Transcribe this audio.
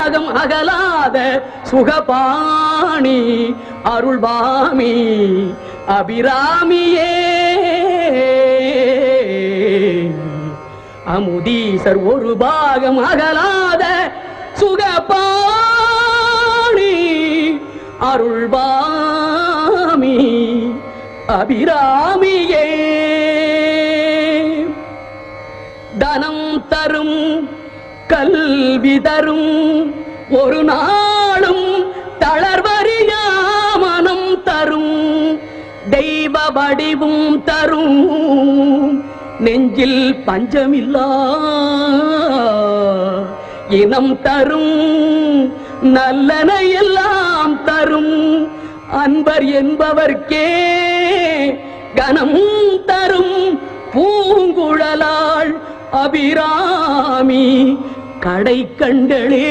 பாகம் அகலாத சுகபாணி அருள்வாமி அபிராமியே அமுதீசர் ஒரு பாகம் அகலாத சுகபாணி அருள்வாமி அபிராமியே தனம் தரும் கல்வி தரும் ஒரு நாளும் தளர்வறியா மனம் தரும் தெய்வ வடிவும் தரும் நெஞ்சில் பஞ்சமில்லா இனம் தரும் நல்லன எல்லாம் தரும் அன்பர் என்பவர்க்கே கனம் தரும் பூங்குழலாள் அபிராமி கடை கண்டளே.